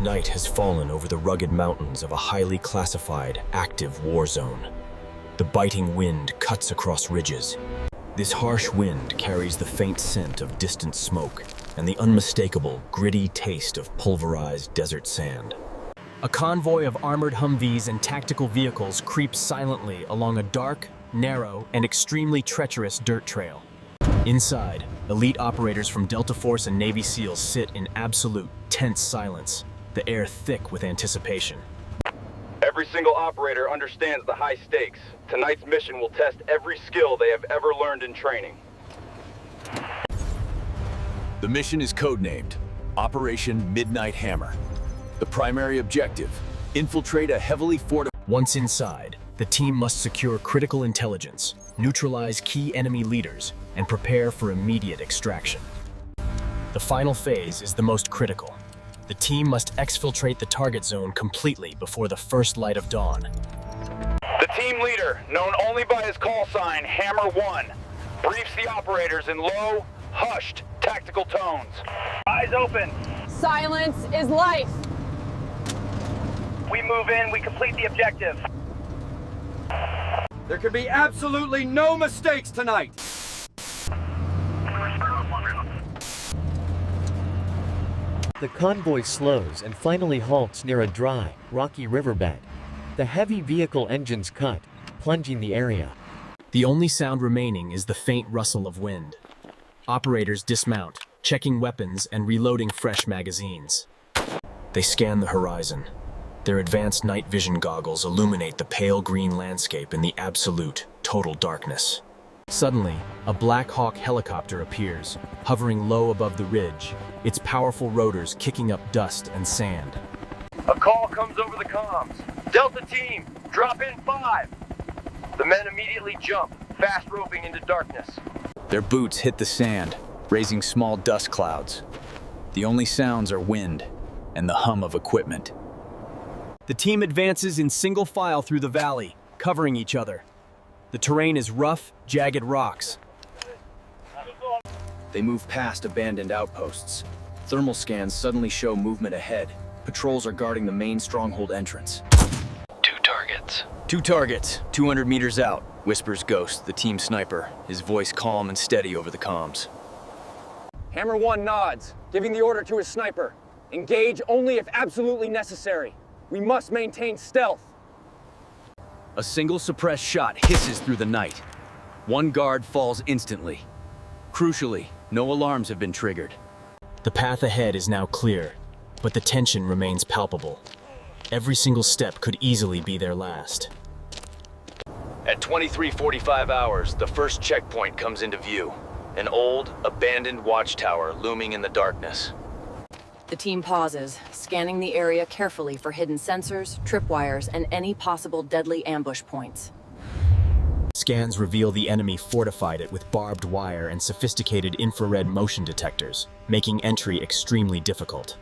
Night has fallen over the rugged mountains of a highly classified, active war zone. The biting wind cuts across ridges. This harsh wind carries the faint scent of distant smoke and the unmistakable, gritty taste of pulverized desert sand. A convoy of armored Humvees and tactical vehicles creeps silently along a dark, narrow, and extremely treacherous dirt trail. Inside, elite operators from Delta Force and Navy SEALs sit in absolute, tense silence, the air thick with anticipation. Every single operator understands the high stakes. Tonight's mission will test every skill they have ever learned in training. The mission is codenamed Operation Midnight Hammer. The primary objective, infiltrate a heavily fortified... Once inside, the team must secure critical intelligence, neutralize key enemy leaders, and prepare for immediate extraction. The final phase is the most critical. The team must exfiltrate the target zone completely before the first light of dawn. The team leader, known only by his call sign, Hammer 1, briefs the operators in low, hushed, tactical tones. Eyes open. Silence is life. We move in, we complete the objective. There can be absolutely no mistakes tonight. The convoy slows and finally halts near a dry, rocky riverbed. The heavy vehicle engines cut, plunging the area. The only sound remaining is the faint rustle of wind. Operators dismount, checking weapons and reloading fresh magazines. They scan the horizon. Their advanced night vision goggles illuminate the pale green landscape in the absolute, total darkness. Suddenly, a Black Hawk helicopter appears, hovering low above the ridge, its powerful rotors kicking up dust and sand. A call comes over the comms. Delta team, drop in 5. The men immediately jump, fast roping into darkness. Their boots hit the sand, raising small dust clouds. The only sounds are wind and the hum of equipment. The team advances in single file through the valley, covering each other. The terrain is rough, jagged rocks. They move past abandoned outposts. Thermal scans suddenly show movement ahead. Patrols are guarding the main Stronghold entrance. Two targets, 200 meters out, whispers Ghost, the team sniper, his voice calm and steady over the comms. Hammer 1 nods, giving the order to his sniper. Engage only if absolutely necessary. We must maintain stealth. A single suppressed shot hisses through the night. One guard falls instantly. Crucially, no alarms have been triggered. The path ahead is now clear, but the tension remains palpable. Every single step could easily be their last. At 23:45 hours, the first checkpoint comes into view. An old, abandoned watchtower looming in the darkness. The team pauses, scanning the area carefully for hidden sensors, tripwires, and any possible deadly ambush points. Scans reveal the enemy fortified it with barbed wire and sophisticated infrared motion detectors, making entry extremely difficult.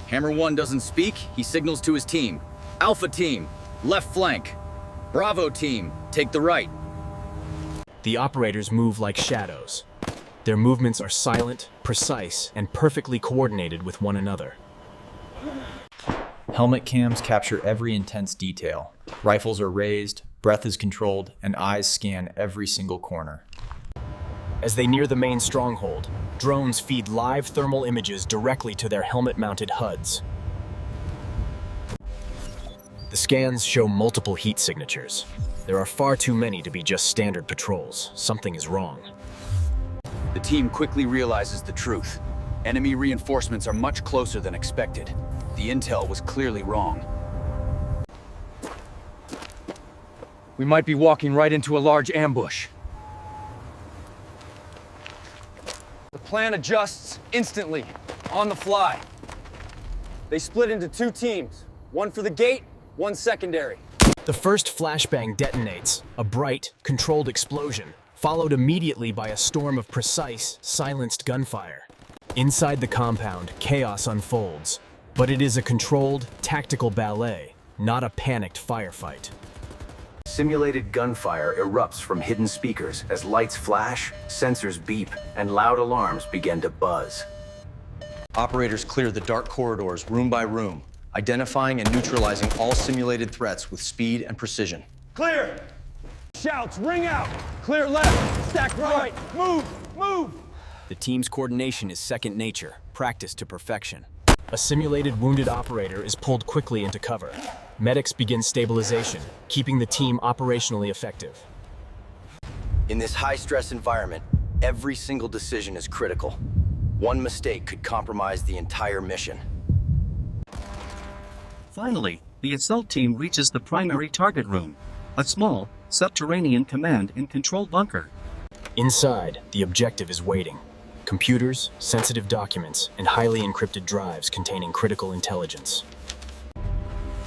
Hammer 1 doesn't speak, he signals to his team. Alpha team, left flank. Bravo team, take the right. The operators move like shadows. Their movements are silent, precise, and perfectly coordinated with one another. Helmet cams capture every intense detail. Rifles are raised, breath is controlled, and eyes scan every single corner. As they near the main stronghold, drones feed live thermal images directly to their helmet-mounted HUDs. The scans show multiple heat signatures. There are far too many to be just standard patrols. Something is wrong. The team quickly realizes the truth. Enemy reinforcements are much closer than expected. The intel was clearly wrong. We might be walking right into a large ambush. The plan adjusts instantly, on the fly. They split into 2 teams, one for the gate, one secondary. The first flashbang detonates, a bright, controlled explosion, followed immediately by a storm of precise, silenced gunfire. Inside the compound, chaos unfolds, but it is a controlled, tactical ballet, not a panicked firefight. Simulated gunfire erupts from hidden speakers as lights flash, sensors beep, and loud alarms begin to buzz. Operators clear the dark corridors room by room, identifying and neutralizing all simulated threats with speed and precision. Clear! Shouts, ring out! Clear left, stack right, move, move! The team's coordination is second nature, practiced to perfection. A simulated wounded operator is pulled quickly into cover. Medics begin stabilization, keeping the team operationally effective. In this high-stress environment, every single decision is critical. One mistake could compromise the entire mission. Finally, the assault team reaches the primary target room, a small, subterranean command and control bunker. Inside, the objective is waiting. Computers, sensitive documents, and highly encrypted drives containing critical intelligence.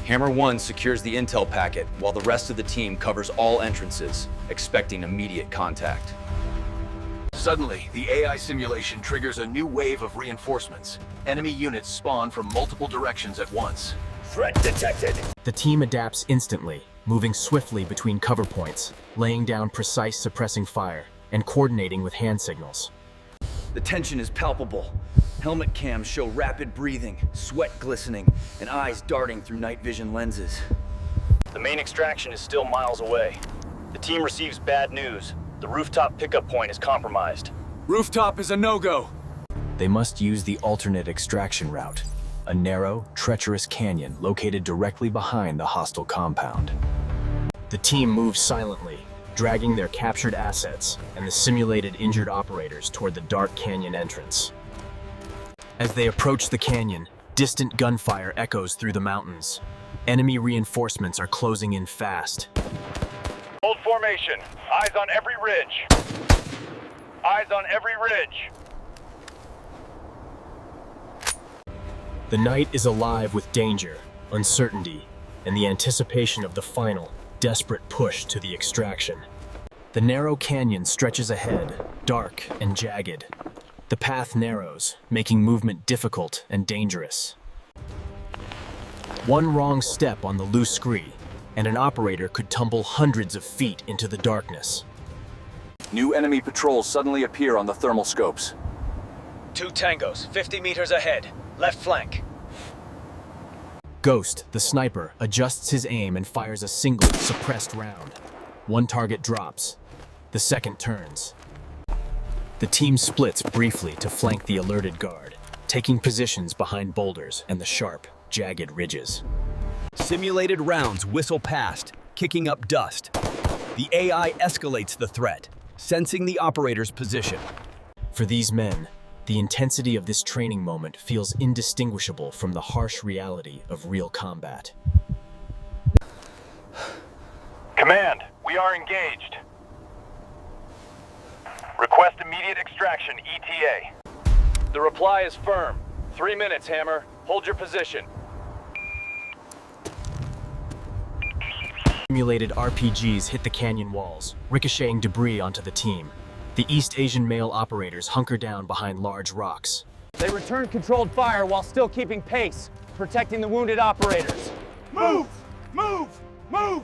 Hammer 1 secures the intel packet, while the rest of the team covers all entrances, expecting immediate contact. Suddenly, the AI simulation triggers a new wave of reinforcements. Enemy units spawn from multiple directions at once. Threat detected! The team adapts instantly, moving swiftly between cover points, laying down precise suppressing fire, and coordinating with hand signals. The tension is palpable. Helmet cams show rapid breathing, sweat glistening, and eyes darting through night vision lenses. The main extraction is still miles away. The team receives bad news. The rooftop pickup point is compromised. Rooftop is a no-go. They must use the alternate extraction route, a narrow, treacherous canyon located directly behind the hostile compound. The team moves silently, dragging their captured assets and the simulated injured operators toward the dark canyon entrance. As they approach the canyon, distant gunfire echoes through the mountains. Enemy reinforcements are closing in fast. Hold formation. Eyes on every ridge. Eyes on every ridge. The night is alive with danger, uncertainty, and the anticipation of the final, desperate push to the extraction. The narrow canyon stretches ahead, dark and jagged. The path narrows, making movement difficult and dangerous. One wrong step on the loose scree, and an operator could tumble hundreds of feet into the darkness. New enemy patrols suddenly appear on the thermal scopes. 2 tangos, 50 meters ahead, left flank. Ghost, the sniper, adjusts his aim and fires a single, suppressed round. One target drops. The second turns. The team splits briefly to flank the alerted guard, taking positions behind boulders and the sharp, jagged ridges. Simulated rounds whistle past, kicking up dust. The AI escalates the threat, sensing the operator's position. For these men, the intensity of this training moment feels indistinguishable from the harsh reality of real combat. Command, we are engaged. Request immediate extraction, ETA. The reply is firm. 3 minutes, Hammer. Hold your position. Simulated RPGs hit the canyon walls, ricocheting debris onto the team. The East Asian male operators hunker down behind large rocks. They return controlled fire while still keeping pace, protecting the wounded operators. Move! Move! Move!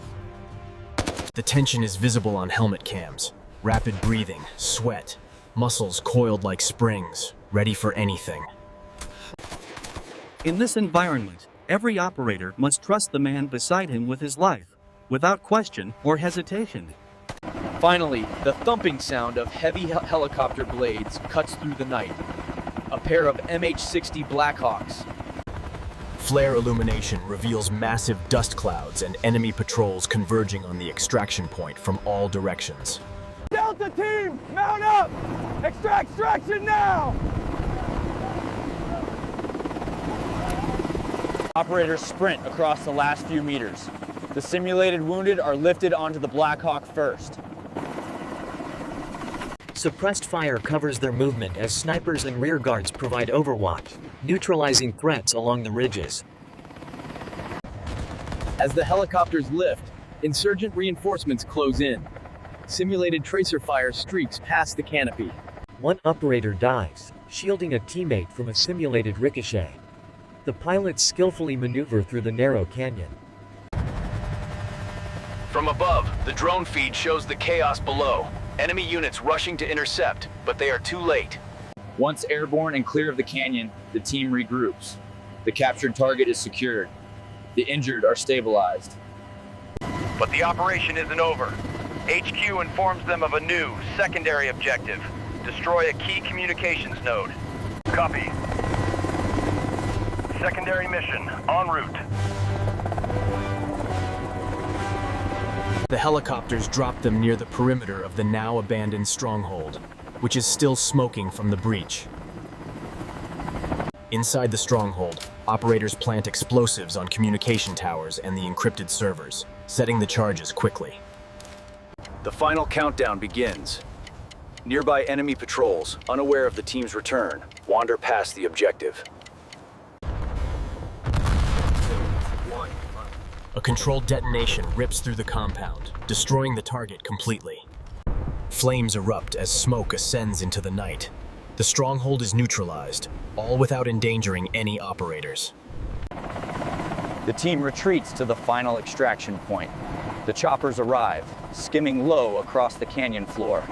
The tension is visible on helmet cams. Rapid breathing, sweat, muscles coiled like springs, ready for anything. In this environment, every operator must trust the man beside him with his life, without question or hesitation. Finally, the thumping sound of heavy helicopter blades cuts through the night. A pair of MH-60 Blackhawks. Flare illumination reveals massive dust clouds and enemy patrols converging on the extraction point from all directions. Delta team, mount up! Extraction now! Operators sprint across the last few meters. The simulated wounded are lifted onto the Blackhawk first. Suppressed fire covers their movement as snipers and rearguards provide overwatch, neutralizing threats along the ridges. As the helicopters lift, insurgent reinforcements close in. Simulated tracer fire streaks past the canopy. One operator dives, shielding a teammate from a simulated ricochet. The pilots skillfully maneuver through the narrow canyon. From above, the drone feed shows the chaos below. Enemy units rushing to intercept, but they are too late. Once airborne and clear of the canyon, The team regroups. The captured target is secured. The injured are stabilized. But the operation isn't over. HQ informs them of a new, secondary objective. Destroy a key communications node. Copy. Secondary mission, en route. The helicopters drop them near the perimeter of the now abandoned Stronghold, which is still smoking from the breach. Inside the Stronghold, operators plant explosives on communication towers and the encrypted servers, setting the charges quickly. The final countdown begins. Nearby enemy patrols, unaware of the team's return, wander past the objective. A controlled detonation rips through the compound, destroying the target completely. Flames erupt as smoke ascends into the night. The Stronghold is neutralized, all without endangering any operators. The team retreats to the final extraction point. The choppers arrive, skimming low across the canyon floor.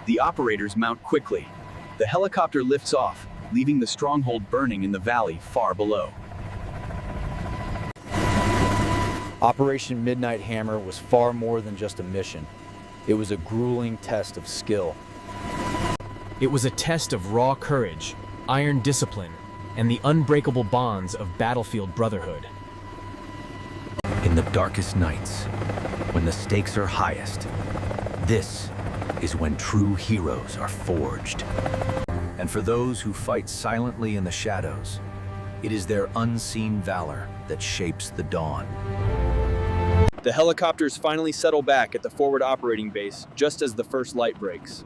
The operators mount quickly. The helicopter lifts off, leaving the Stronghold burning in the valley far below. Operation Midnight Hammer was far more than just a mission. It was a grueling test of skill. It was a test of raw courage, iron discipline, and the unbreakable bonds of battlefield brotherhood. In the darkest nights, when the stakes are highest, this is when true heroes are forged. And for those who fight silently in the shadows, it is their unseen valor that shapes the dawn. The helicopters finally settle back at the forward operating base just as the first light breaks.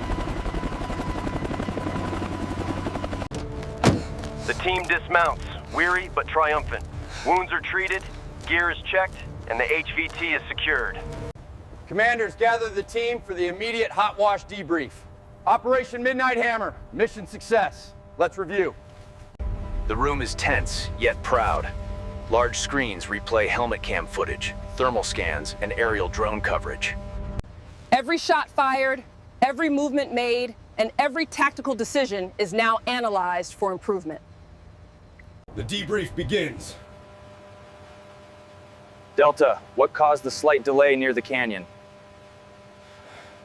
The team dismounts, weary but triumphant. Wounds are treated, gear is checked, and the HVT is secured. Commanders, gather the team for the immediate hot wash debrief. Operation Midnight Hammer, mission success. Let's review. The room is tense, yet proud. Large screens replay helmet cam footage, thermal scans, and aerial drone coverage. Every shot fired, every movement made, and every tactical decision is now analyzed for improvement. The debrief begins. Delta, what caused the slight delay near the canyon?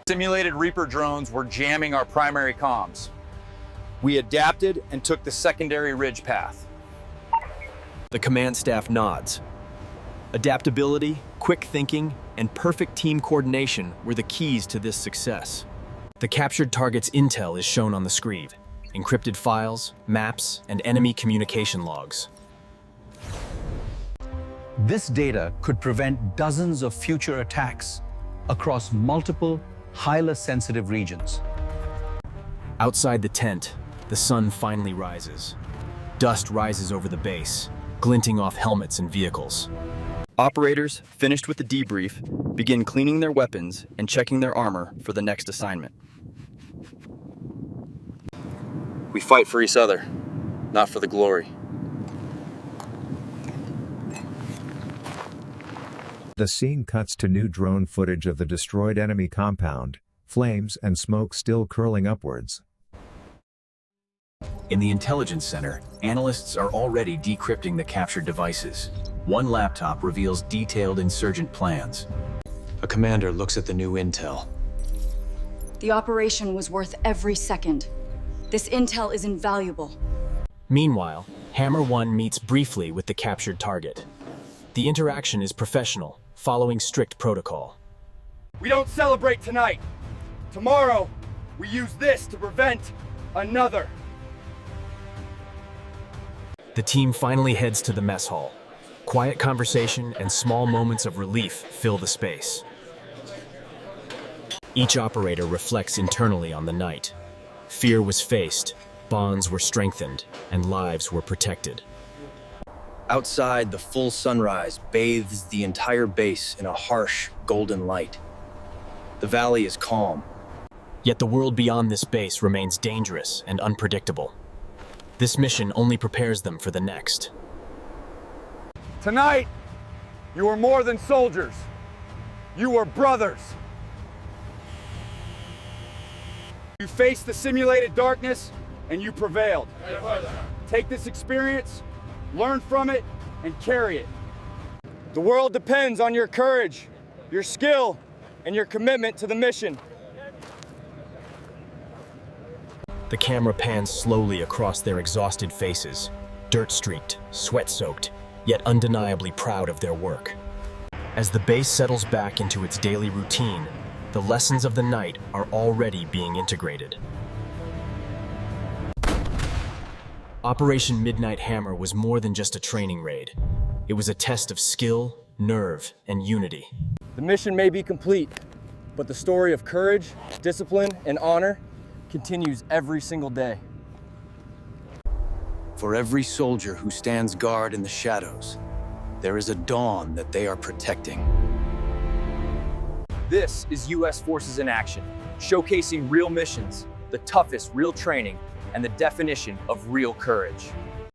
Simulated Reaper drones were jamming our primary comms. We adapted and took the secondary ridge path. The command staff nods. Adaptability, quick thinking, and perfect team coordination were the keys to this success. The captured target's intel is shown on the screen. Encrypted files, maps, and enemy communication logs. This data could prevent dozens of future attacks across multiple, highly sensitive regions. Outside the tent, the sun finally rises. Dust rises over the base, glinting off helmets and vehicles. Operators, finished with the debrief, begin cleaning their weapons and checking their armor for the next assignment. We fight for each other, not for the glory. The scene cuts to new drone footage of the destroyed enemy compound, flames and smoke still curling upwards. In the intelligence center, analysts are already decrypting the captured devices. One laptop reveals detailed insurgent plans. A commander looks at the new intel. The operation was worth every second. This intel is invaluable. Meanwhile, Hammer 1 meets briefly with the captured target. The interaction is professional, following strict protocol. We don't celebrate tonight. Tomorrow, we use this to prevent another. The team finally heads to the mess hall. Quiet conversation and small moments of relief fill the space. Each operator reflects internally on the night. Fear was faced, bonds were strengthened, and lives were protected. Outside, the full sunrise bathes the entire base in a harsh, golden light. The valley is calm. Yet the world beyond this base remains dangerous and unpredictable. This mission only prepares them for the next. Tonight, you are more than soldiers. You are brothers. You faced the simulated darkness, and you prevailed. Take this experience, learn from it, and carry it. The world depends on your courage, your skill, and your commitment to the mission. The camera pans slowly across their exhausted faces, dirt-streaked, sweat-soaked, yet undeniably proud of their work. As the base settles back into its daily routine, the lessons of the night are already being integrated. Operation Midnight Hammer was more than just a training raid. It was a test of skill, nerve, and unity. The mission may be complete, but the story of courage, discipline, and honor continues every single day. For every soldier who stands guard in the shadows, there is a dawn that they are protecting. This is U.S. Forces in action, showcasing real missions, the toughest real training, and the definition of real courage.